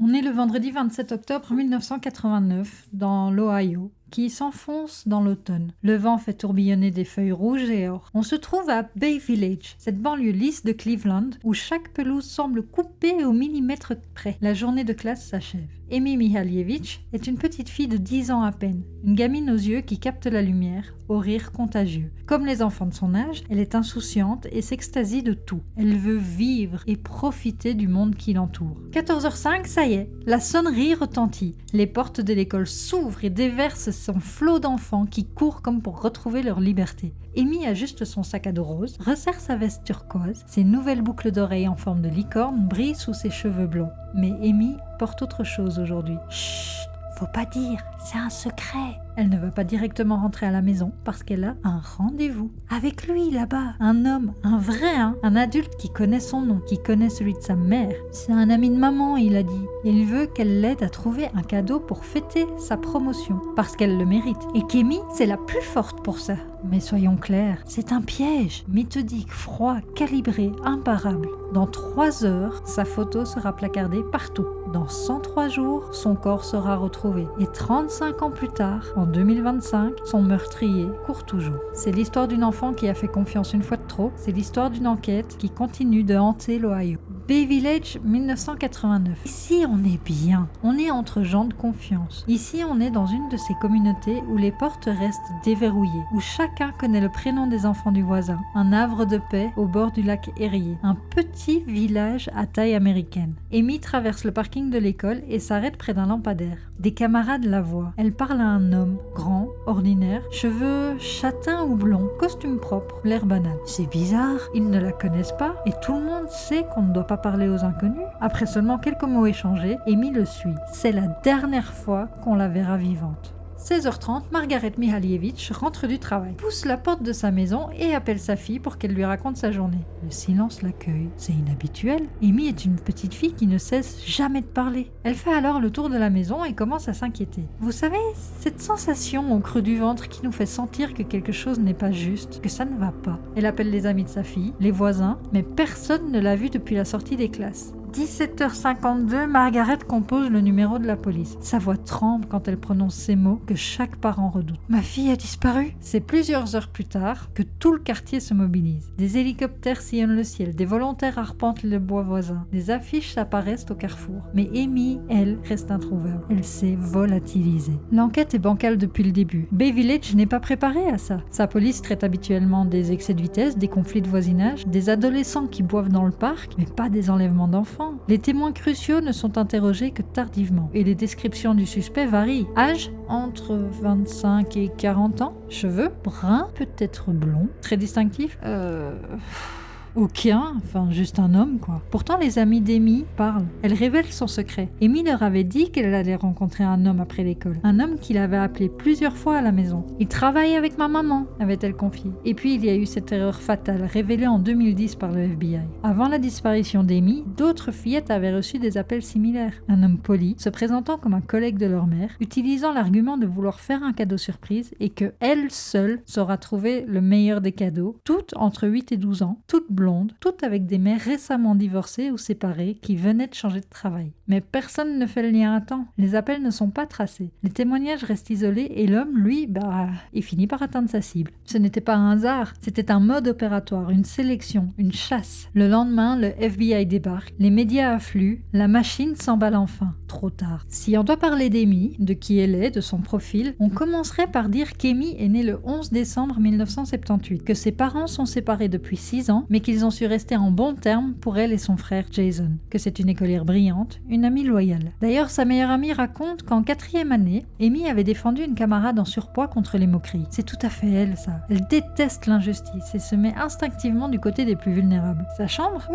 On est le vendredi 27 octobre 1989 dans l'Ohio, qui s'enfonce dans l'automne. Le vent fait tourbillonner des feuilles rouges et or. On se trouve à Bay Village, cette banlieue lisse de Cleveland, où chaque pelouse semble coupée au millimètre près. La journée de classe s'achève. Amy Mihalievich est une petite fille de 10 ans à peine, une gamine aux yeux qui capte la lumière, au rire contagieux. Comme les enfants de son âge, elle est insouciante et s'extasie de tout. Elle veut vivre et profiter du monde qui l'entoure. 14h05, ça y est, la sonnerie retentit. Les portes de l'école s'ouvrent et déversent son flot d'enfants qui courent comme pour retrouver leur liberté. Amy ajuste son sac à dos rose, resserre sa veste turquoise, ses nouvelles boucles d'oreilles en forme de licorne brillent sous ses cheveux blonds. Mais Amy porte autre chose aujourd'hui. Chut, faut pas dire, c'est un secret. Elle ne va pas directement rentrer à la maison parce qu'elle a un rendez-vous. Avec lui là-bas, un homme, un vrai, un adulte qui connaît son nom, qui connaît celui de sa mère. C'est un ami de maman, il a dit. Il veut qu'elle l'aide à trouver un cadeau pour fêter sa promotion, parce qu'elle le mérite. Et Kémy, c'est la plus forte pour ça. Mais soyons clairs, c'est un piège, méthodique, froid, calibré, imparable. Dans 3 heures, sa photo sera placardée partout. Dans 103 jours, son corps sera retrouvé. Et 35 ans plus tard, en 2025, son meurtrier court toujours. C'est l'histoire d'une enfant qui a fait confiance une fois de trop. C'est l'histoire d'une enquête qui continue de hanter l'Ohio. Bay Village, 1989. Ici, on est bien. On est entre gens de confiance. Ici, on est dans une de ces communautés où les portes restent déverrouillées, où chacun connaît le prénom des enfants du voisin. Un havre de paix au bord du lac Erie. Un petit village à taille américaine. Amy traverse le parking de l'école et s'arrête près d'un lampadaire. Des camarades la voient. Elle parle à un homme, grand, ordinaire, cheveux châtains ou blonds, costume propre, l'air banal. C'est bizarre, ils ne la connaissent pas et tout le monde sait qu'on ne doit pas parler aux inconnus. Après seulement quelques mots échangés, Amy le suit. C'est la dernière fois qu'on la verra vivante. 16h30, Margaret Mihalievich rentre du travail, pousse la porte de sa maison et appelle sa fille pour qu'elle lui raconte sa journée. Le silence l'accueille. C'est inhabituel. Amy est une petite fille qui ne cesse jamais de parler. Elle fait alors le tour de la maison et commence à s'inquiéter. Vous savez, cette sensation au creux du ventre qui nous fait sentir que quelque chose n'est pas juste, que ça ne va pas. Elle appelle les amis de sa fille, les voisins, mais personne ne l'a vue depuis la sortie des classes. 17h52, Margaret compose le numéro de la police. Sa voix tremble quand elle prononce ces mots que chaque parent redoute. Ma fille a disparu. C'est plusieurs heures plus tard que tout le quartier se mobilise. Des hélicoptères sillonnent le ciel, des volontaires arpentent le bois voisin, des affiches apparaissent au carrefour. Mais Amy, elle, reste introuvable. Elle s'est volatilisée. L'enquête est bancale depuis le début. Bay Village n'est pas préparé à ça. Sa police traite habituellement des excès de vitesse, des conflits de voisinage, des adolescents qui boivent dans le parc, mais pas des enlèvements d'enfants. Les témoins cruciaux ne sont interrogés que tardivement et les descriptions du suspect varient. Âge entre 25 et 40 ans, cheveux bruns, peut-être blonds, très distinctif. Aucun, enfin juste un homme quoi. Pourtant les amis d'Amy parlent. Elle révèle son secret. Amy leur avait dit qu'elle allait rencontrer un homme après l'école. Un homme qui l'avait appelé plusieurs fois à la maison. Il travaille avec ma maman, avait-elle confié. Et puis il y a eu cette erreur fatale révélée en 2010 par le FBI. Avant la disparition d'Amy, d'autres fillettes avaient reçu des appels similaires. Un homme poli, se présentant comme un collègue de leur mère, utilisant l'argument de vouloir faire un cadeau surprise et que elle seule saura trouver le meilleur des cadeaux, toutes entre 8 et 12 ans, toutes blondes, toutes avec des mères récemment divorcées ou séparées qui venaient de changer de travail. Mais personne ne fait le lien à temps. Les appels ne sont pas tracés. Les témoignages restent isolés et l'homme, lui, il finit par atteindre sa cible. Ce n'était pas un hasard, c'était un mode opératoire, une sélection, une chasse. Le lendemain, le FBI débarque, les médias affluent, la machine s'emballe enfin. Trop tard. Si on doit parler d'Amy, de qui elle est, de son profil, on commencerait par dire qu'Amy est née le 11 décembre 1978, que ses parents sont séparés depuis 6 ans, mais qu'ils ont su rester en bons termes pour elle et son frère Jason, que c'est une écolière brillante, une amie loyale. D'ailleurs, sa meilleure amie raconte qu'en 4e année, Amy avait défendu une camarade en surpoids contre les moqueries. C'est tout à fait elle, ça. Elle déteste l'injustice et se met instinctivement du côté des plus vulnérables. Sa chambre,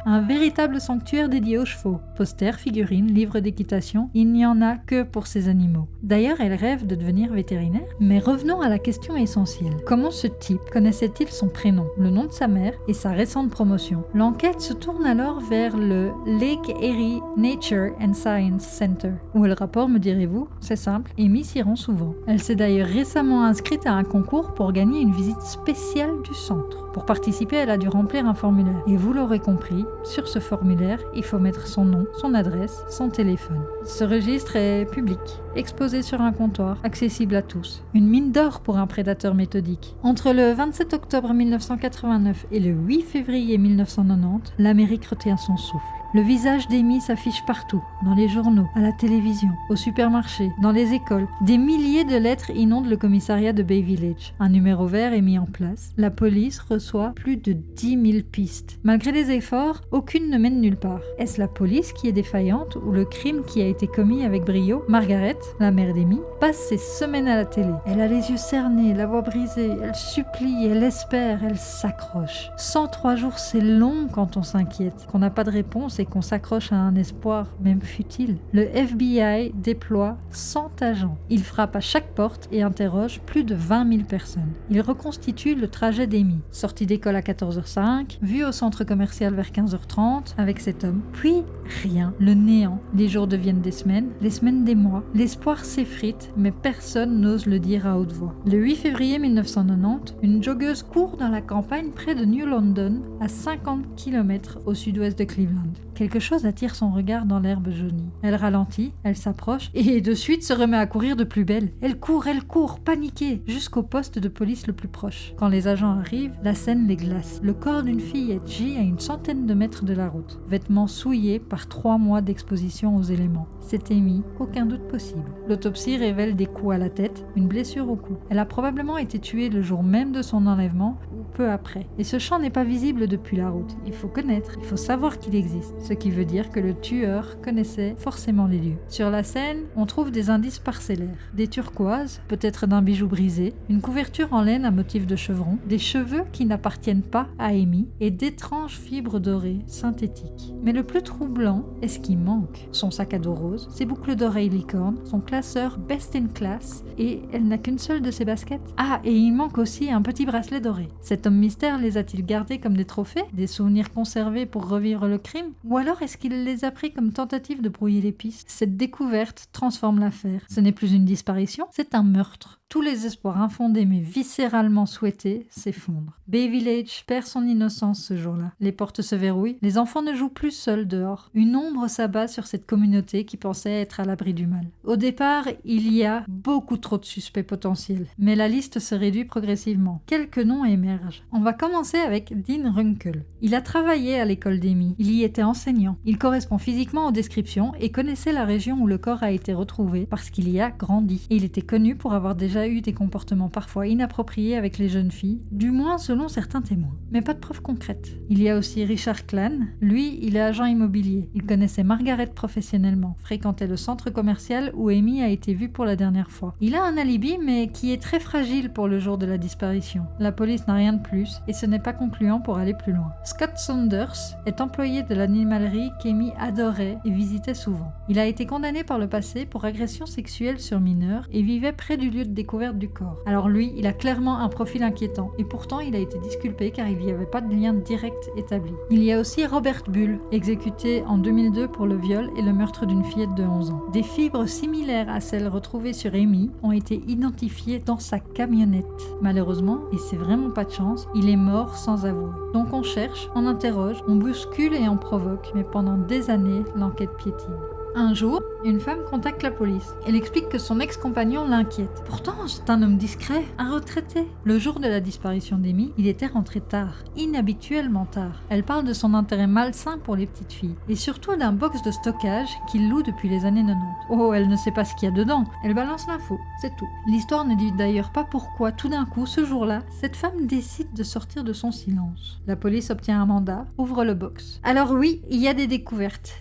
un véritable sanctuaire dédié aux chevaux. Posters, figurines, livres d'équitation, il n'y en a que pour ces animaux. D'ailleurs, elle rêve de devenir vétérinaire. Mais revenons à la question essentielle. Comment ce type connaissait-il son prénom, le nom de sa mère et sa récente promotion? L'enquête se tourne alors vers le Lake Erie Nature and Science Center. Où est le rapport, me direz-vous? C'est simple, Amy s'y rend souvent. Elle s'est d'ailleurs récemment inscrite à un concours pour gagner une visite spéciale du centre. Pour participer, elle a dû remplir un formulaire. Et vous l'aurez compris, sur ce formulaire, il faut mettre son nom, son adresse, son téléphone. Ce registre est public, exposé sur un comptoir, accessible à tous. Une mine d'or pour un prédateur méthodique. Entre le 27 octobre 1989 et le 8 février 1990, l'Amérique retient son souffle. Le visage d'Amy s'affiche partout, dans les journaux, à la télévision, au supermarché, dans les écoles. Des milliers de lettres inondent le commissariat de Bay Village. Un numéro vert est mis en place. La police reçoit plus de 10 000 pistes. Malgré les efforts, aucune ne mène nulle part. Est-ce la police qui est défaillante ou le crime qui a été commis avec brio? Margaret, la mère d'Amy, passe ses semaines à la télé. Elle a les yeux cernés, la voix brisée, elle supplie, elle espère, elle s'accroche. 103 jours, c'est long quand on s'inquiète, qu'on n'a pas de réponse et qu'on s'accroche à un espoir, même futile. Le FBI déploie 100 agents. Il frappe à chaque porte et interroge plus de 20 000 personnes. Il reconstitue le trajet d'Amy. Sortie d'école à 14h05, vue au centre commercial vers 15h30 avec cet homme. Puis rien, le néant. Les jours deviennent des semaines, les semaines des mois. L'espoir s'effrite, mais personne n'ose le dire à haute voix. Le 8 février 1990, une joggeuse court dans la campagne près de New London, à 50 km au sud-ouest de Cleveland. Quelque chose attire son regard dans l'herbe jaunie. Elle ralentit, elle s'approche et de suite se remet à courir de plus belle. Elle court, paniquée, jusqu'au poste de police le plus proche. Quand les agents arrivent, la scène les glace. Le corps d'une fillette gît à une centaine de mètres de la route, vêtements souillés par 3 mois d'exposition aux éléments. C'est Amy, aucun doute possible. L'autopsie révèle des coups à la tête, une blessure au cou. Elle a probablement été tuée le jour même de son enlèvement ou peu après. Et ce champ n'est pas visible depuis la route. Il faut connaître, il faut savoir qu'il existe. Ce qui veut dire que le tueur connaissait forcément les lieux. Sur la scène, on trouve des indices parcellaires. Des turquoises, peut-être d'un bijou brisé, une couverture en laine à motif de chevron, des cheveux qui n'appartiennent pas à Amy et d'étranges fibres dorées synthétiques. Mais le plus troublant est ce qui manque. Son sac à dos rose, ses boucles d'oreilles licorne, son classeur Best in Class et elle n'a qu'une seule de ses baskets. Ah, et il manque aussi un petit bracelet doré. Cet homme mystère les a-t-il gardés comme des trophées, des souvenirs conservés pour revivre le crime? Ou alors est-ce qu'il les a pris comme tentative de brouiller les pistes? Cette découverte transforme l'affaire. Ce n'est plus une disparition, c'est un meurtre. Tous les espoirs infondés mais viscéralement souhaités s'effondrent. Bay Village perd son innocence ce jour-là. Les portes se verrouillent, les enfants ne jouent plus seuls dehors. Une ombre s'abat sur cette communauté qui pensait être à l'abri du mal. Au départ, il y a beaucoup trop de suspects potentiels, mais la liste se réduit progressivement. Quelques noms émergent. On va commencer avec Dean Runkle. Il a travaillé à l'école d'Amy. Il y était enseignant. Il correspond physiquement aux descriptions et connaissait la région où le corps a été retrouvé parce qu'il y a grandi. Et il était connu pour avoir déjà eu des comportements parfois inappropriés avec les jeunes filles, du moins selon certains témoins. Mais pas de preuves concrètes. Il y a aussi Richard Clan. Lui, il est agent immobilier. Il connaissait Margaret professionnellement, fréquentait le centre commercial où Amy a été vue pour la dernière fois. Il a un alibi, mais qui est très fragile pour le jour de la disparition. La police n'a rien de plus et ce n'est pas concluant pour aller plus loin. Scott Saunders est employé de l'animalerie qu'Amy adorait et visitait souvent. Il a été condamné par le passé pour agression sexuelle sur mineurs et vivait près du lieu de découverte du corps. Alors lui, il a clairement un profil inquiétant et pourtant il a été disculpé car il n'y avait pas de lien direct établi. Il y a aussi Robert Bull, exécuté en 2002 pour le viol et le meurtre d'une fillette de 11 ans. Des fibres similaires à celles retrouvées sur Amy ont été identifiées dans sa camionnette. Malheureusement, et c'est vraiment pas de chance, il est mort sans avouer. Donc on cherche, on interroge, on bouscule et on provoque, mais pendant des années, l'enquête piétine. Un jour, une femme contacte la police. Elle explique que son ex-compagnon l'inquiète. Pourtant, c'est un homme discret, un retraité. Le jour de la disparition d'Amy, il était rentré tard, inhabituellement tard. Elle parle de son intérêt malsain pour les petites filles, et surtout d'un box de stockage qu'il loue depuis les années 90. Oh, elle ne sait pas ce qu'il y a dedans. Elle balance l'info, c'est tout. L'histoire ne dit d'ailleurs pas pourquoi, tout d'un coup, ce jour-là, cette femme décide de sortir de son silence. La police obtient un mandat, ouvre le box. Alors oui, il y a des découvertes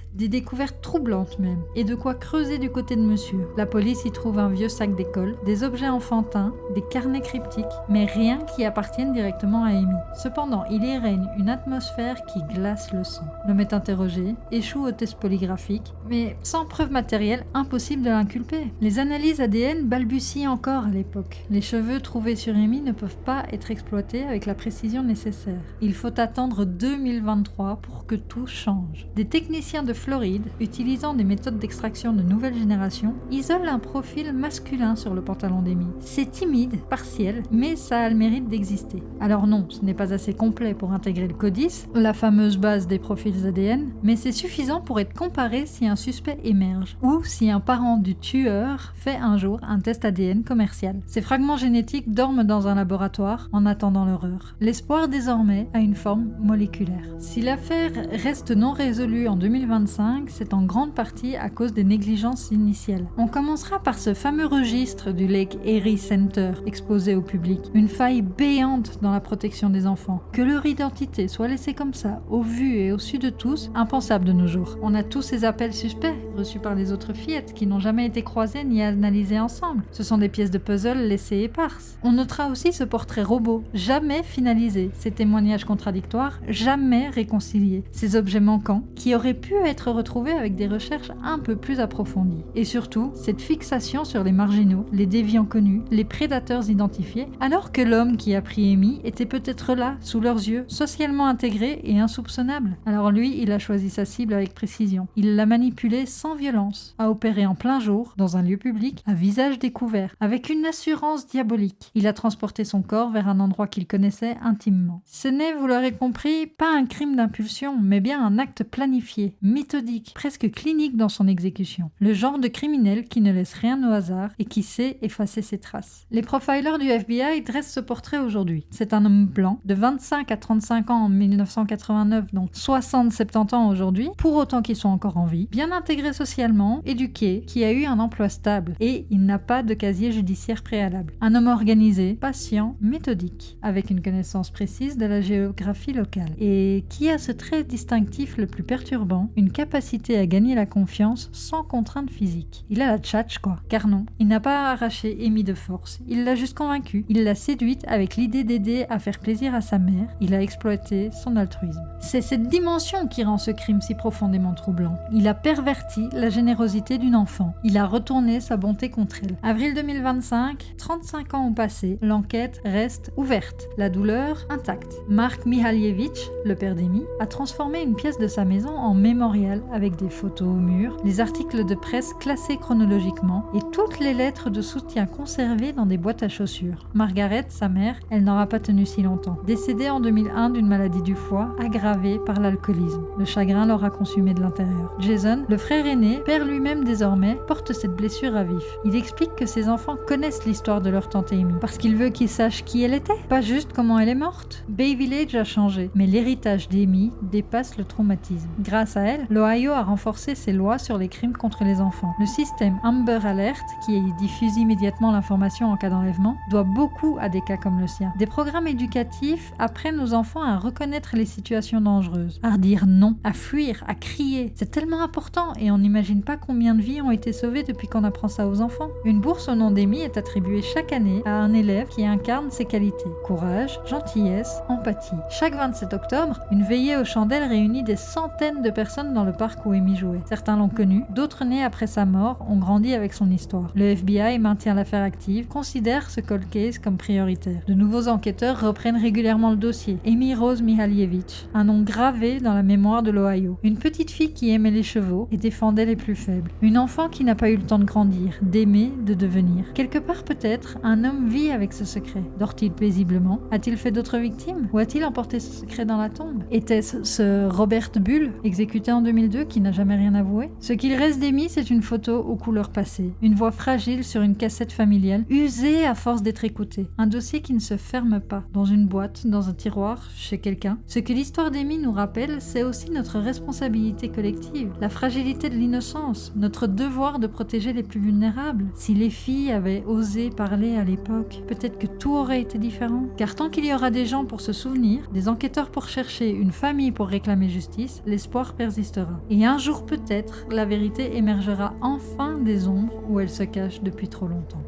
troublantes même, et de quoi creuser du côté de monsieur. La police y trouve un vieux sac d'école, des objets enfantins, des carnets cryptiques, mais rien qui appartienne directement à Amy. Cependant, il y règne une atmosphère qui glace le sang. L'homme est interrogé, échoue au test polygraphique, mais sans preuve matérielle, impossible de l'inculper. Les analyses ADN balbutient encore à l'époque. Les cheveux trouvés sur Amy ne peuvent pas être exploités avec la précision nécessaire. Il faut attendre 2023 pour que tout change. Des techniciens de Floride, utilisant des méthodes d'extraction protection de nouvelles générations, isole un profil masculin sur le pantalon d'Amy. C'est timide, partiel, mais ça a le mérite d'exister. Alors non, ce n'est pas assez complet pour intégrer le CODIS, la fameuse base des profils ADN, mais c'est suffisant pour être comparé si un suspect émerge, ou si un parent du tueur fait un jour un test ADN commercial. Ces fragments génétiques dorment dans un laboratoire en attendant leur heure. L'espoir désormais a une forme moléculaire. Si l'affaire reste non résolue en 2025, c'est en grande partie à cause des négligences initiales. On commencera par ce fameux registre du Lake Erie Center exposé au public, une faille béante dans la protection des enfants. Que leur identité soit laissée comme ça, au vu et au su de tous, impensable de nos jours. On a tous ces appels suspects reçus par les autres fillettes qui n'ont jamais été croisées ni analysées ensemble. Ce sont des pièces de puzzle laissées éparses. On notera aussi ce portrait robot, jamais finalisé, ces témoignages contradictoires, jamais réconciliés, ces objets manquants qui auraient pu être retrouvés avec des recherches un peu plus approfondies. Et surtout, cette fixation sur les marginaux, les déviants connus, les prédateurs identifiés, alors que l'homme qui a pris Amy était peut-être là, sous leurs yeux, socialement intégré et insoupçonnable. Alors lui, il a choisi sa cible avec précision. Il l'a manipulée sans violence, a opéré en plein jour, dans un lieu public, à visage découvert, avec une assurance diabolique. Il a transporté son corps vers un endroit qu'il connaissait intimement. Ce n'est, vous l'aurez compris, pas un crime d'impulsion, mais bien un acte planifié, méthodique, presque clinique dans son exécution. Le genre de criminel qui ne laisse rien au hasard et qui sait effacer ses traces. Les profilers du FBI dressent ce portrait aujourd'hui. C'est un homme blanc, de 25 à 35 ans en 1989, donc 60-70 ans aujourd'hui, pour autant qu'ils sont encore en vie, bien intégré socialement, éduqué, qui a eu un emploi stable, et il n'a pas de casier judiciaire préalable. Un homme organisé, patient, méthodique, avec une connaissance précise de la géographie locale, et qui a ce trait distinctif le plus perturbant, une capacité à gagner la confiance sans contrainte physique. Il a la tchatche quoi, car non, il n'a pas arraché Amy de force, il l'a juste convaincue, il l'a séduite avec l'idée d'aider à faire plaisir à sa mère, il a exploité son altruisme. C'est cette dimension qui rend ce crime si profondément troublant. Il a perverti la générosité d'une enfant, il a retourné sa bonté contre elle. Avril 2025, 35 ans ont passé, l'enquête reste ouverte, la douleur intacte. Mark Mihalievich, le père d'Amy, a transformé une pièce de sa maison en mémorial avec des photos au mur, les articles de presse classés chronologiquement et toutes les lettres de soutien conservées dans des boîtes à chaussures. Margaret, sa mère, elle n'aura pas tenu si longtemps. Décédée en 2001 d'une maladie du foie aggravée par l'alcoolisme. Le chagrin l'aura consumée de l'intérieur. Jason, le frère aîné, père lui-même désormais, porte cette blessure à vif. Il explique que ses enfants connaissent l'histoire de leur tante Amy parce qu'il veut qu'ils sachent qui elle était, pas juste comment elle est morte. Bay Village a changé, mais l'héritage d'Amy dépasse le traumatisme. Grâce à elle, l'Ohio a renforcé ses lois sur les crimes contre les enfants. Le système Amber Alert, qui diffuse immédiatement l'information en cas d'enlèvement, doit beaucoup à des cas comme le sien. Des programmes éducatifs apprennent aux enfants à reconnaître les situations dangereuses, à dire non, à fuir, à crier. C'est tellement important et on n'imagine pas combien de vies ont été sauvées depuis qu'on apprend ça aux enfants. Une bourse au nom d'Amy est attribuée chaque année à un élève qui incarne ces qualités. Courage, gentillesse, empathie. Chaque 27 octobre, une veillée aux chandelles réunit des centaines de personnes dans le parc où Amy jouait. Certains l'ont connue, d'autres nés après sa mort ont grandi avec son histoire. Le FBI maintient l'affaire active, considère ce cold case comme prioritaire. De nouveaux enquêteurs reprennent régulièrement le dossier. Amy Rose Mihalievich, un nom gravé dans la mémoire de l'Ohio. Une petite fille qui aimait les chevaux et défendait les plus faibles. Une enfant qui n'a pas eu le temps de grandir, d'aimer, de devenir. Quelque part peut-être, un homme vit avec ce secret. Dort-il paisiblement? A-t-il fait d'autres victimes? Ou a-t-il emporté ce secret dans la tombe? Était-ce ce Robert Bull, exécuté en 2002, qui n'a jamais rien avoué? Ce qu'il reste d'Amy, c'est une photo aux couleurs passées. Une voix fragile sur une cassette familiale, usée à force d'être écoutée. Un dossier qui ne se ferme pas, dans une boîte, dans un tiroir, chez quelqu'un. Ce que l'histoire d'Amy nous rappelle, c'est aussi notre responsabilité collective, la fragilité de l'innocence, notre devoir de protéger les plus vulnérables. Si les filles avaient osé parler à l'époque, peut-être que tout aurait été différent. Car tant qu'il y aura des gens pour se souvenir, des enquêteurs pour chercher, une famille pour réclamer justice, l'espoir persistera. Et un jour peut-être, la vérité émergera enfin des ombres où elle se cache depuis trop longtemps.